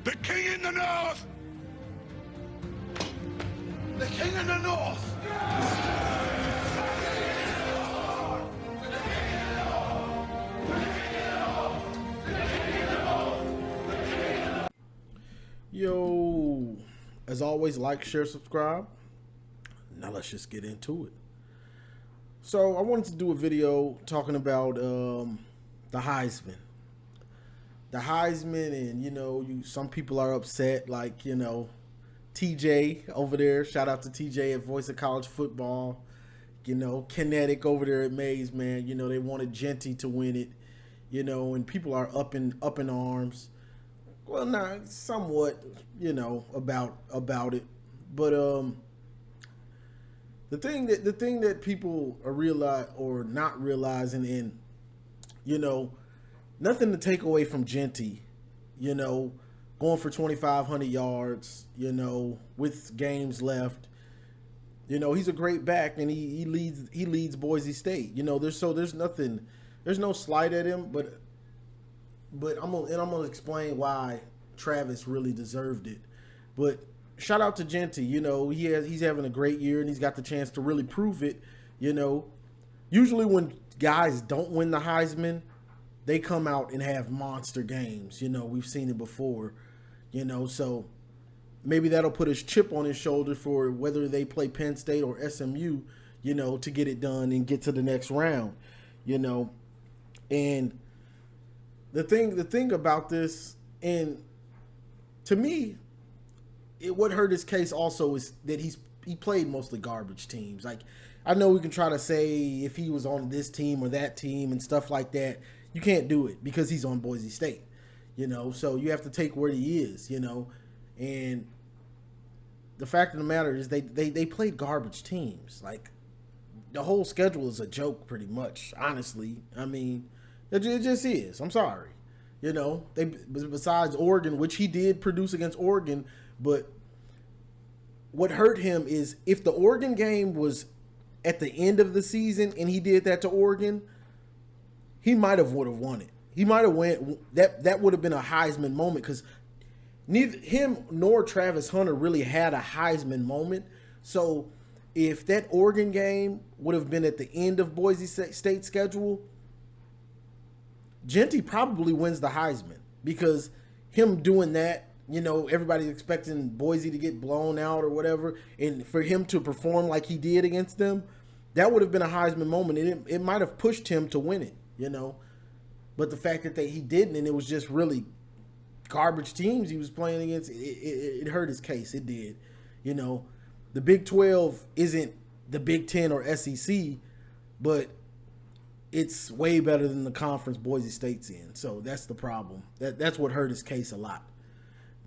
The king in the north! The king in the north! Yo, as always, like, share, subscribe. Now let's just get into it. So I wanted to do a video talking about the Heisman. The Heisman, and some people are upset, like, TJ over there. Shout out to TJ at Voice of College Football. Kinetic over there at Mays, man. They wanted Jeanty to win it. And people are up in arms. Well, not somewhat, about it. But the thing that people are not realizing, and nothing to take away from Jeanty, going for 2,500 yards, with games left. He's a great back, and he leads Boise State. There's no slight at him, but I'm gonna explain why Travis really deserved it. But shout out to Jeanty. He's having a great year, and he's got the chance to really prove it. Usually when guys don't win the Heisman, they come out and have monster games. We've seen it before. So maybe that'll put his chip on his shoulder for whether they play Penn State or SMU. To get it done and get to the next round. And the thing about this, and to me, what hurt his case also is that he played mostly garbage teams. Like, I know we can try to say if he was on this team or that team and stuff like that, you can't do it because he's on Boise State. So you have to take where he is. And the fact of the matter is they played garbage teams. Like, the whole schedule is a joke, pretty much. Honestly, I mean. It just is. I'm sorry. Besides Oregon, which he did produce against Oregon, but what hurt him is if the Oregon game was at the end of the season and he did that to Oregon, he would have won it. He might have went. That would have been a Heisman moment because neither him nor Travis Hunter really had a Heisman moment. So if that Oregon game would have been at the end of Boise State's schedule, Jeanty probably wins the Heisman because him doing that, everybody's expecting Boise to get blown out or whatever, and for him to perform like he did against them, that would have been a Heisman moment, and it might have pushed him to win it, But the fact that he didn't, and it was just really garbage teams he was playing against, it hurt his case. It did. The Big 12 isn't the Big 10 or SEC, but it's way better than the conference Boise State's in. So that's the problem. That's what hurt his case a lot.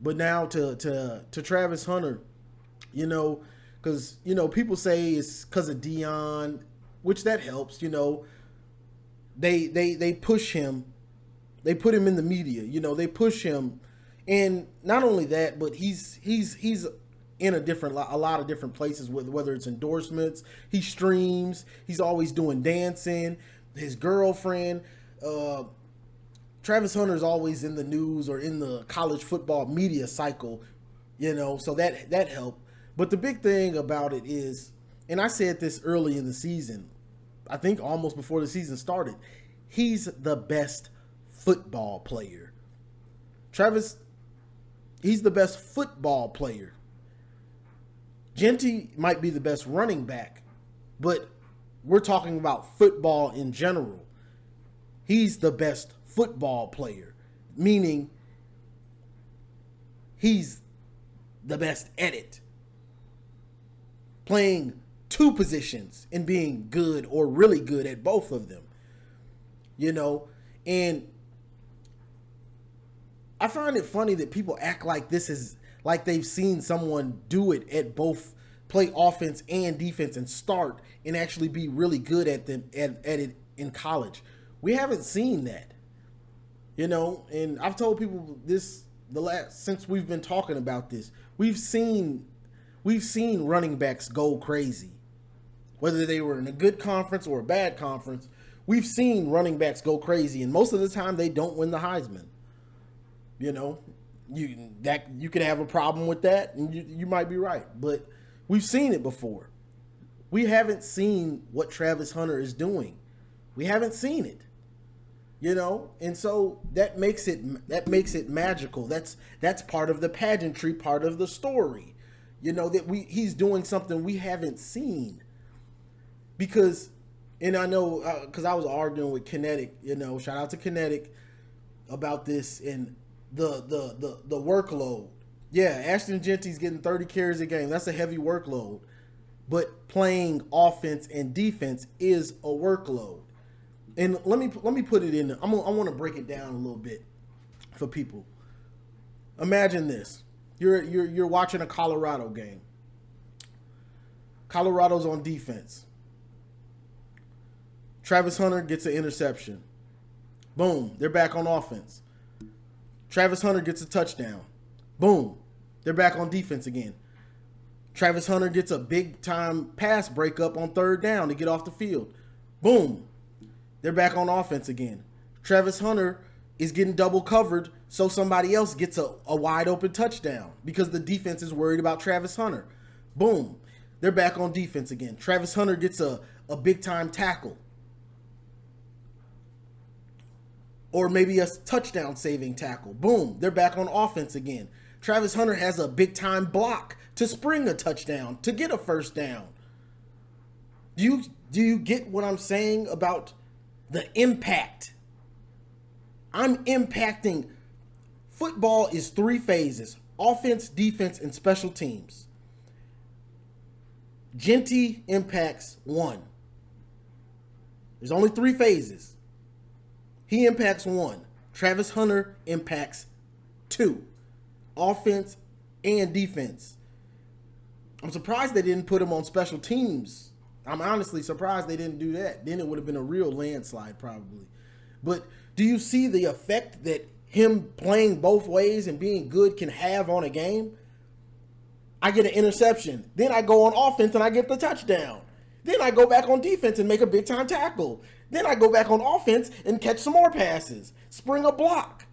But now to Travis Hunter, because, people say it's because of Deion, which that helps, They push him. They put him in the media, they push him. And not only that, but he's in a lot of different places, whether it's endorsements, he streams, he's always doing dancing. His girlfriend, Travis Hunter's always in the news or in the college football media cycle, so that helped. But the big thing about it is, and I said this early in the season, I think almost before the season started, he's the best football player. Travis, he's the best football player. Jeanty might be the best running back, but we're talking about football in general. He's the best football player, meaning he's the best at it. Playing two positions and being good or really good at both of them. And I find it funny that people act like this is like they've seen someone do it at both, play offense and defense and start and actually be really good at it in college. We haven't seen that, and I've told people this since we've been talking about this. We've seen running backs go crazy, whether they were in a good conference or a bad conference. We've seen running backs go crazy, and most of the time they don't win the Heisman. You could have a problem with that, and you might be right. But we've seen it before. We haven't seen what Travis Hunter is doing. We haven't seen it. And so that makes it magical. That's part of the pageantry, part of the story. That he's doing something we haven't seen. Because, and I know, because I was arguing with Kinetic, shout out to Kinetic about this and the workload. Yeah, Ashton Jeanty's getting 30 carries a game. That's a heavy workload. But playing offense and defense is a workload. And let me put it in. I want to break it down a little bit for people. Imagine this: you're watching a Colorado game. Colorado's on defense. Travis Hunter gets an interception. Boom, they're back on offense. Travis Hunter gets a touchdown. Boom, they're back on defense again. Travis Hunter gets a big time pass breakup on third down to get off the field. Boom. They're back on offense again. Travis Hunter is getting double covered, so somebody else gets a wide open touchdown because the defense is worried about Travis Hunter. Boom. They're back on defense again. Travis Hunter gets a big time tackle. Or maybe a touchdown saving tackle. Boom. They're back on offense again. Travis Hunter has a big time block to spring a touchdown, to get a first down. Do you get what I'm saying about the impact? I'm impacting. Football is 3 phases: offense, defense, and special teams. Jeanty impacts 1. There's only 3 phases. He impacts 1. Travis Hunter impacts 2. Offense and defense. I'm surprised they didn't put him on special teams. I'm honestly surprised they didn't do that. Then it would have been a real landslide probably. But do you see the effect that him playing both ways and being good can have on a game? I get an interception. Then I go on offense and I get the touchdown. Then I go back on defense and make a big time tackle. Then I go back on offense and catch some more passes. Spring a block.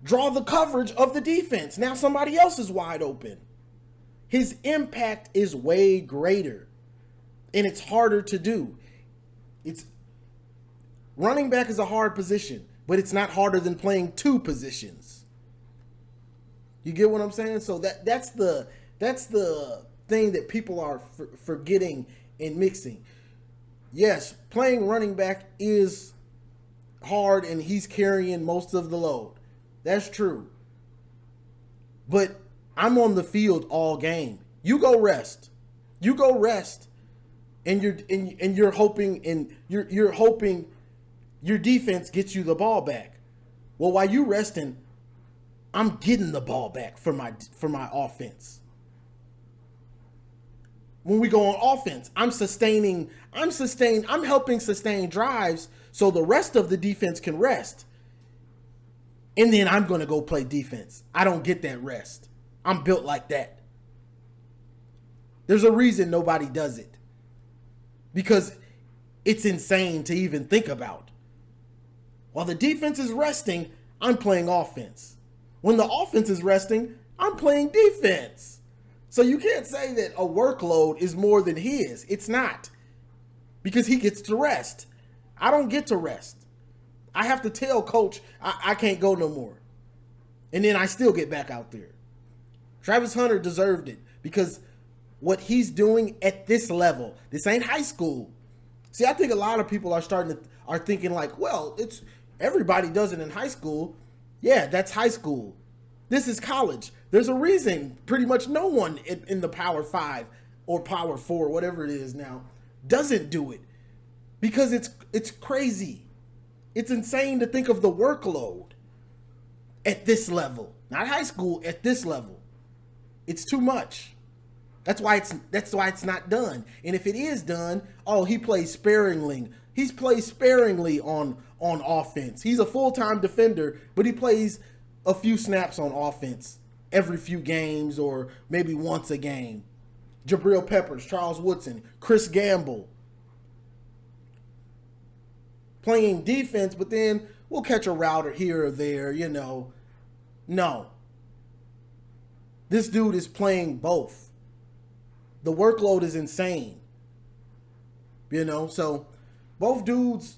Draw the coverage of the defense. Now somebody else is wide open. His impact is way greater. And it's harder to do. Running back is a hard position, but it's not harder than playing 2 positions. You get what I'm saying? So that's the thing that people are forgetting and mixing. Yes, playing running back is hard and he's carrying most of the load. That's true. But I'm on the field all game. You go rest. And you're hoping your defense gets you the ball back. Well, while you resting, I'm getting the ball back for my offense. When we go on offense, I'm helping sustain drives so the rest of the defense can rest. And then I'm going to go play defense. I don't get that rest. I'm built like that. There's a reason nobody does it. Because it's insane to even think about. While the defense is resting, I'm playing offense. When the offense is resting, I'm playing defense. So you can't say that a workload is more than his. It's not. Because he gets to rest. I don't get to rest. I have to tell coach I can't go no more. And then I still get back out there. Travis Hunter deserved it because what he's doing at this level, this ain't high school. See, I think a lot of people are thinking like, well, it's everybody does it in high school. Yeah, that's high school. This is college. There's a reason pretty much no one in the Power 5 or Power 4, whatever it is now, doesn't do it. Because it's crazy. It's insane to think of the workload at this level. Not high school, at this level. It's too much. That's why it's not done. And if it is done, he plays sparingly. He's played sparingly on offense. He's a full-time defender, but he plays a few snaps on offense every few games or maybe once a game. Jabril Peppers, Charles Woodson, Chris Gamble. Playing defense, but then we'll catch a route here or there, No. This dude is playing both. The workload is insane. So both dudes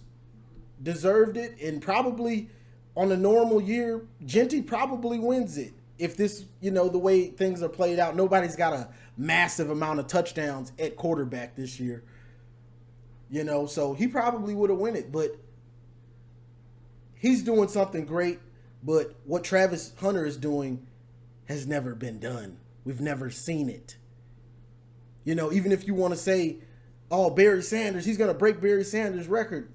deserved it, and probably on a normal year, Jeanty probably wins it. If this, the way things are played out, nobody's got a massive amount of touchdowns at quarterback this year. So he probably would have won it, but he's doing something great. But what Travis Hunter is doing has never been done. We've never seen it. Even if you want to say, oh, Barry Sanders, he's going to break Barry Sanders' record.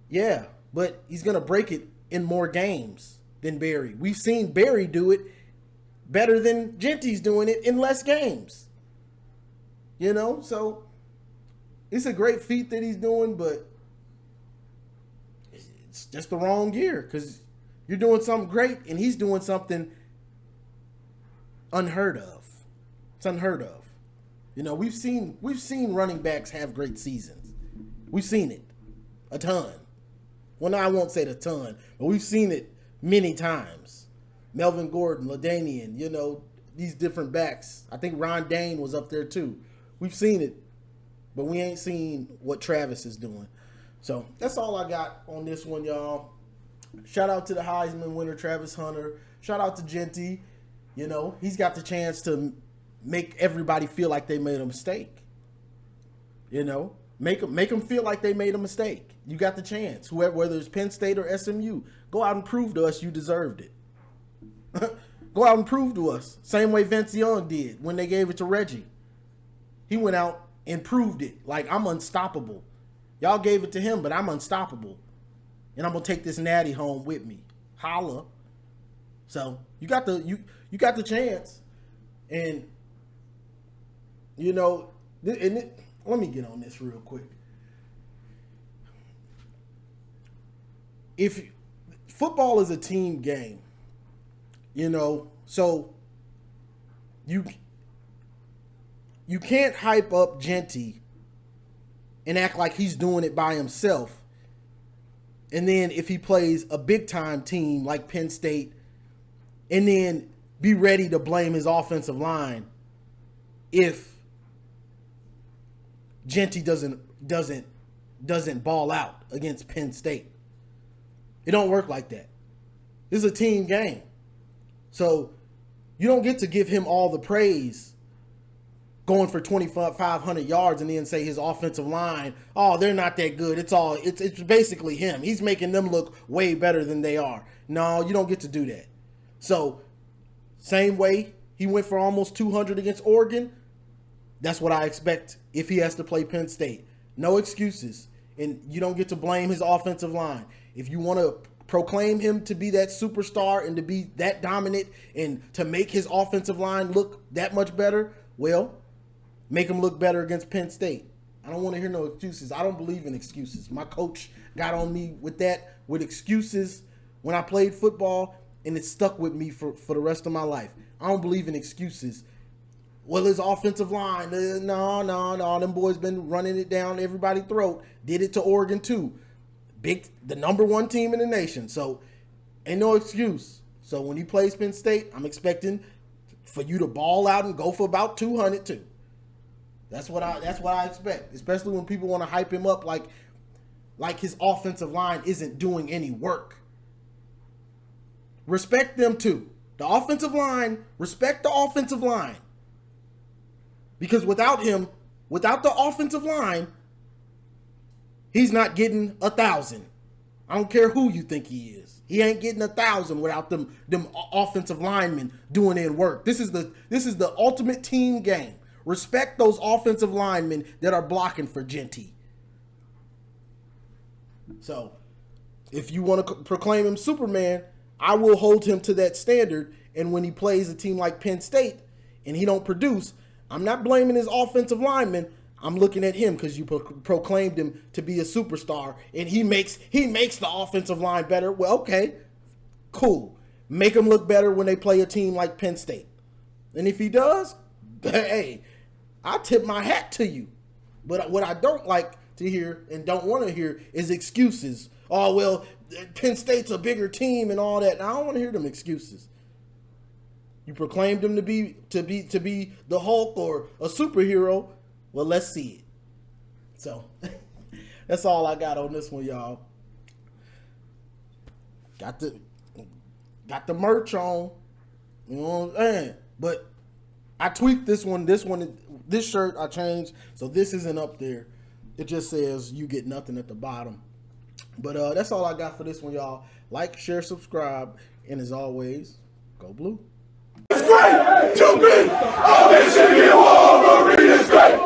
Yeah, but he's going to break it in more games than Barry. We've seen Barry do it better than Jeanty's doing it in less games. So it's a great feat that he's doing, but it's just the wrong year because you're doing something great and he's doing something unheard of. It's unheard of. We've seen running backs have great seasons. We've seen it a ton. Well, no, I won't say a ton, but we've seen it many times. Melvin Gordon, LaDainian, these different backs. I think Ron Dane was up there too. We've seen it, but we ain't seen what Travis is doing. So that's all I got on this one, y'all. Shout out to the Heisman winner, Travis Hunter. Shout out to Jeanty. He's got the chance to make everybody feel like they made a mistake. Make them feel like they made a mistake. You got the chance. Whoever, whether it's Penn State or SMU, go out and prove to us you deserved it. Go out and prove to us. Same way Vince Young did when they gave it to Reggie. He went out and proved it. Like, I'm unstoppable. Y'all gave it to him, but I'm unstoppable. And I'm going to take this natty home with me. Holla. So, you got the chance. And, let me get on this real quick. If football is a team game, so you can't hype up Jeanty and act like he's doing it by himself. And then if he plays a big time team like Penn State, and then be ready to blame his offensive line if Jeanty doesn't ball out against Penn State. It don't work like that. This is a team game. So you don't get to give him all the praise going for 2,500 yards and then say his offensive line, oh, they're not that good. It's basically him. He's making them look way better than they are. No, you don't get to do that. So same way he went for almost 200 against Oregon, that's what I expect if he has to play Penn State. No excuses. And you don't get to blame his offensive line. If you want to proclaim him to be that superstar and to be that dominant and to make his offensive line look that much better, well, make him look better against Penn State. I don't want to hear no excuses. I don't believe in excuses. My coach got on me with excuses when I played football, and it stuck with me for the rest of my life. I don't believe in excuses. Well, his offensive line, no. Them boys been running it down everybody's throat. Did it to Oregon too. The number one team in the nation. So ain't no excuse. So when he plays Penn State, I'm expecting for you to ball out and go for about 200 too. That's what I expect. Especially when people want to hype him up like his offensive line isn't doing any work. Respect them too. The offensive line, respect the offensive line. Because without the offensive line, he's not getting 1,000. I don't care who you think he is. He ain't getting 1,000 without them offensive linemen doing their work. This is the ultimate team game. Respect those offensive linemen that are blocking for Jeanty. So, if you want to proclaim him Superman, I will hold him to that standard. And when he plays a team like Penn State and he don't produce, I'm not blaming his offensive lineman. I'm looking at him because you proclaimed him to be a superstar, and he makes the offensive line better. Well, okay, cool. Make him look better when they play a team like Penn State. And if he does, hey, I tip my hat to you. But what I don't like to hear and don't want to hear is excuses. Oh, well, Penn State's a bigger team and all that. I don't want to hear them excuses. You proclaimed him to be the Hulk or a superhero. Well, let's see it. So that's all I got on this one, y'all. Got the merch on. You know what I'm saying? But I tweaked this one. This shirt I changed, so this isn't up there. It just says you get nothing at the bottom. But that's all I got for this one, y'all. Like, share, subscribe, and as always, go blue. It's great to be a Michigan Wolverine. It's great.